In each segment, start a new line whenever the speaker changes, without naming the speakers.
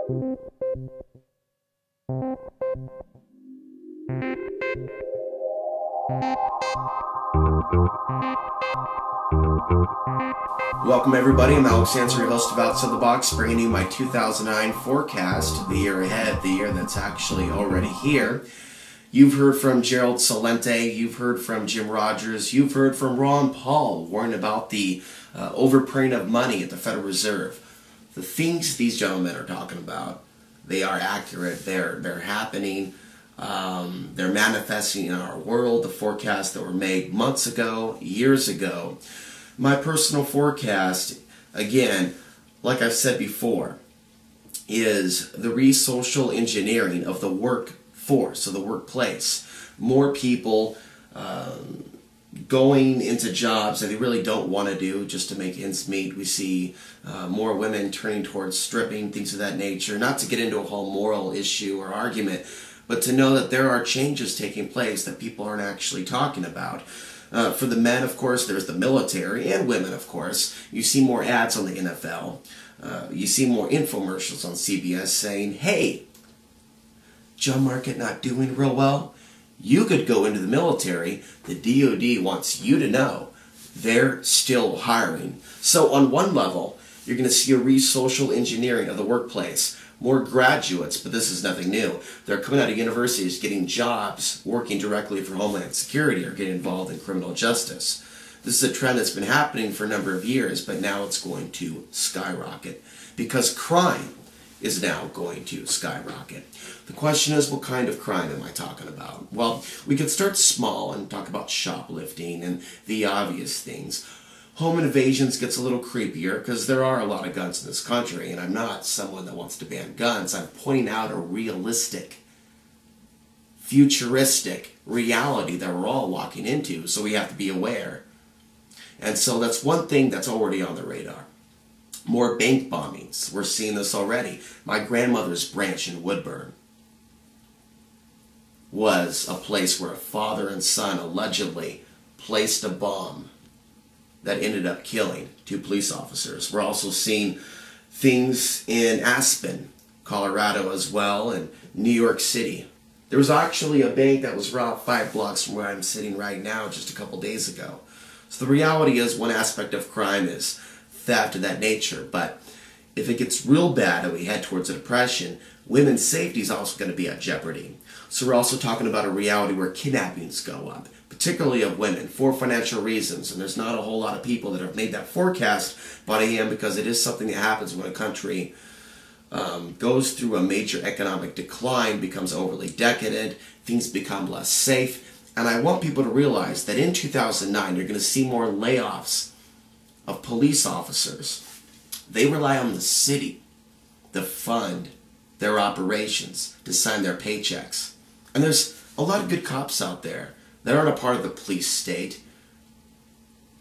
Welcome everybody, I'm Ansary A, host of Outside the Box, bringing you my 2009 forecast, the year ahead, the year that's actually already here. You've heard from Gerald Celente, you've heard from Jim Rogers, you've heard from Ron Paul warning about the overprinting of money at the Federal Reserve. The things these gentlemen are talking about, they are accurate, they're happening, they're manifesting in our world, the forecasts that were made months ago, years ago. My personal forecast, again, like I've said before, is the re-social engineering of the workforce, of the workplace. More people going into jobs that they really don't want to do just to make ends meet. We see more women turning towards stripping, things of that nature. Not to get into a whole moral issue or argument, but to know that there are changes taking place that people aren't actually talking about. For the men, of course, there's the military, and women, of course. You see more ads on the NFL. You see more infomercials on CBS saying, hey, job market not doing real well? You could go into the military. The DoD wants you to know they're still hiring. So on one level, you're going to see a re-social engineering of the workplace. More graduates, but this is nothing new. They're coming out of universities, getting jobs, working directly for Homeland Security, or getting involved in criminal justice. This is a trend that's been happening for a number of years, but now it's going to skyrocket because crime is now going to skyrocket. The question is, what kind of crime am I talking about? Well, we could start small and talk about shoplifting and the obvious things. Home invasions gets a little creepier because there are a lot of guns in this country, and I'm not someone that wants to ban guns. I'm pointing out a realistic, futuristic reality that we're all walking into, so we have to be aware. And so that's one thing that's already on the radar. More bank bombings. We're seeing this already. My grandmother's branch in Woodburn was a place where a father and son allegedly placed a bomb that ended up killing 2 police officers. We're also seeing things in Aspen, Colorado as well, and New York City. There was actually a bank that was robbed 5 blocks from where I'm sitting right now just a couple days ago. So the reality is, one aspect of crime is theft of that nature, but if it gets real bad and we head towards a depression, women's safety is also going to be at jeopardy. So we're also talking about a reality where kidnappings go up, particularly of women, for financial reasons. And there's not a whole lot of people that have made that forecast, but I am, because it is something that happens when a country goes through a major economic decline, becomes overly decadent, things become less safe. And I want people to realize that in 2009, you're going to see more layoffs of police officers. They rely on the city to fund their operations, to sign their paychecks. And there's a lot of good cops out there that aren't a part of the police state,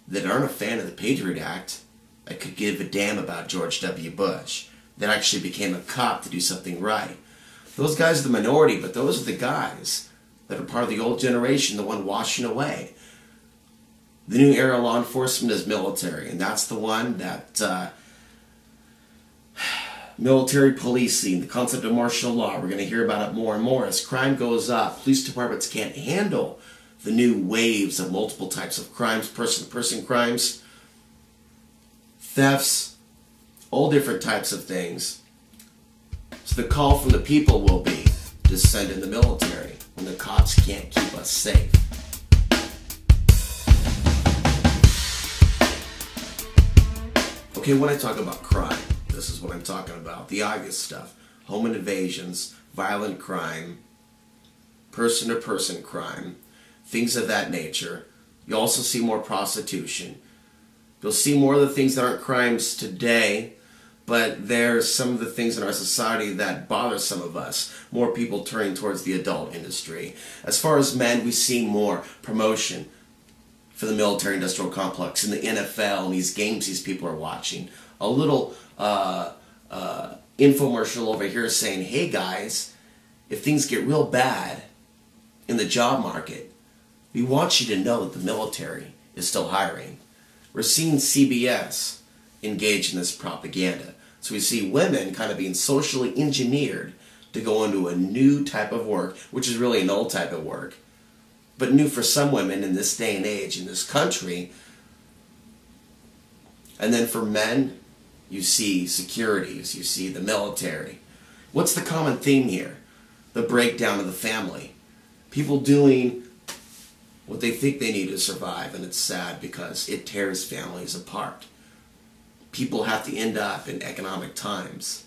that aren't a fan of the Patriot Act, that could give a damn about George W. Bush, that actually became a cop to do something right. Those guys are the minority, but those are the guys that are part of the old generation, the one washing away. The new era of law enforcement is military, and that's the one that military policing, the concept of martial law, we're going to hear about it more and more. As crime goes up, police departments can't handle the new waves of multiple types of crimes, person-to-person crimes, thefts, all different types of things. So the call from the people will be to send in the military when the cops can't keep us safe. Okay, when I talk about crime, this is what I'm talking about. The obvious stuff. Home invasions, violent crime, person-to-person crime, things of that nature. You also see more prostitution. You'll see more of the things that aren't crimes today, but there's some of the things in our society that bother some of us. More people turning towards the adult industry. As far as men, we see more promotion for the military-industrial complex, in the NFL, and these games these people are watching. A little infomercial over here saying, hey guys, if things get real bad in the job market, we want you to know that the military is still hiring. We're seeing CBS engage in this propaganda. So we see women kind of being socially engineered to go into a new type of work, which is really an old type of work, but new for some women in this day and age, in this country. And then for men, you see securities, you see the military. What's the common theme here? The breakdown of the family. People doing what they think they need to survive, and it's sad because it tears families apart. People have to end up in economic times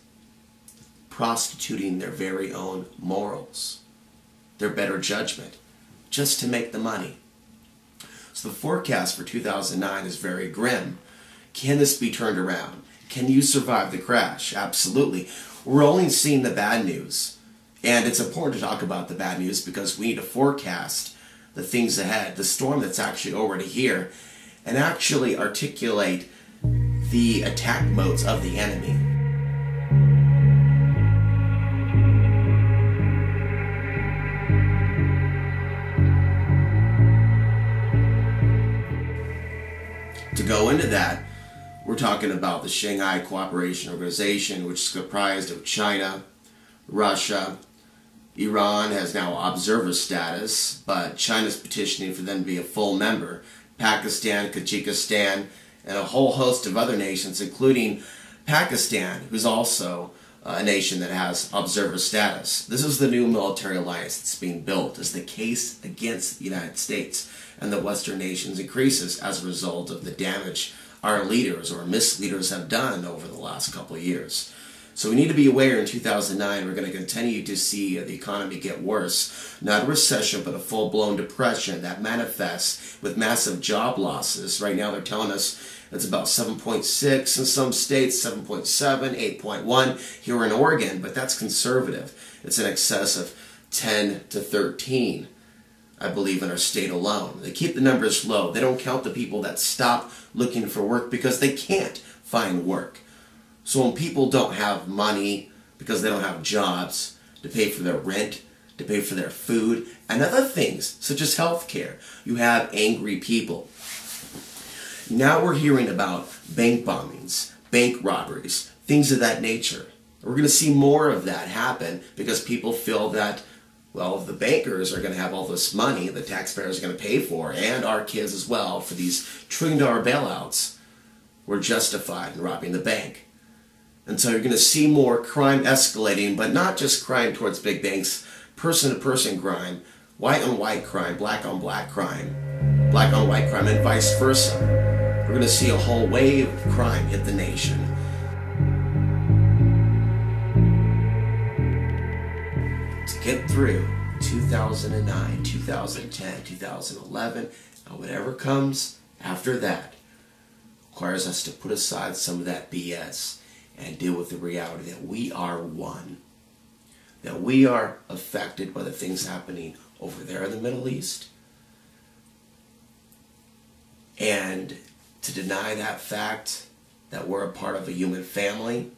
prostituting their very own morals, their better judgment, just to make the money. So the forecast for 2009 is very grim. Can this be turned around? Can you survive the crash? Absolutely. We're only seeing the bad news. And it's important to talk about the bad news because we need to forecast the things ahead, the storm that's actually already here, and actually articulate the attack modes of the enemy. To go into that, we're talking about the Shanghai Cooperation Organization, which is comprised of China, Russia. Iran has now observer status, but China's petitioning for them to be a full member. Pakistan, Tajikistan, and a whole host of other nations, including Pakistan, who's also a nation that has observer status. This is the new military alliance that's being built as the case against the United States and the Western nations increases as a result of the damage our leaders or misleaders have done over the last couple of years. So we need to be aware in 2009 we're going to continue to see the economy get worse. Not a recession, but a full-blown depression that manifests with massive job losses. Right now they're telling us it's about 7.6 in some states, 7.7, 8.1 here in Oregon, but that's conservative. It's in excess of 10 to 13, I believe, in our state alone. They keep the numbers low. They don't count the people that stop looking for work because they can't find work. So when people don't have money because they don't have jobs to pay for their rent, to pay for their food, and other things such as health care, you have angry people. Now we're hearing about bank bombings, bank robberies, things of that nature. We're going to see more of that happen because people feel that, well, the bankers are going to have all this money the taxpayers are going to pay for, and our kids as well, for these trillion-dollar bailouts. We're justified in robbing the bank. And so you're going to see more crime escalating, but not just crime towards big banks, person-to-person crime, white-on-white crime, black-on-black crime, black-on-white crime, and vice versa. We're going to see a whole wave of crime hit the nation. To get through 2009, 2010, 2011, and whatever comes after that, requires us to put aside some of that BS and deal with the reality that we are one. That we are affected by the things happening over there in the Middle East. And to deny that fact that we're a part of a human family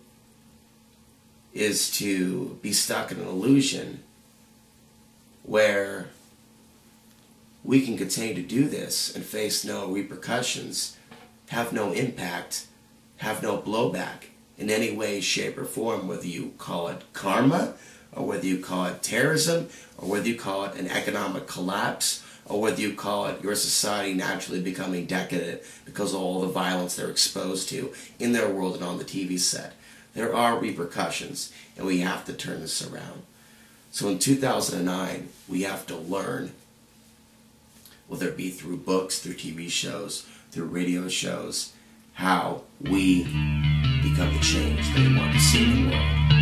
is to be stuck in an illusion where we can continue to do this and face no repercussions, have no impact, have no blowback in any way, shape, or form, whether you call it karma, or whether you call it terrorism, or whether you call it an economic collapse, or whether you call it your society naturally becoming decadent because of all the violence they're exposed to in their world and on the TV set. There are repercussions, and we have to turn this around. So in 2009, we have to learn, whether it be through books, through TV shows, through radio shows, how we become the change that we want to see in the world.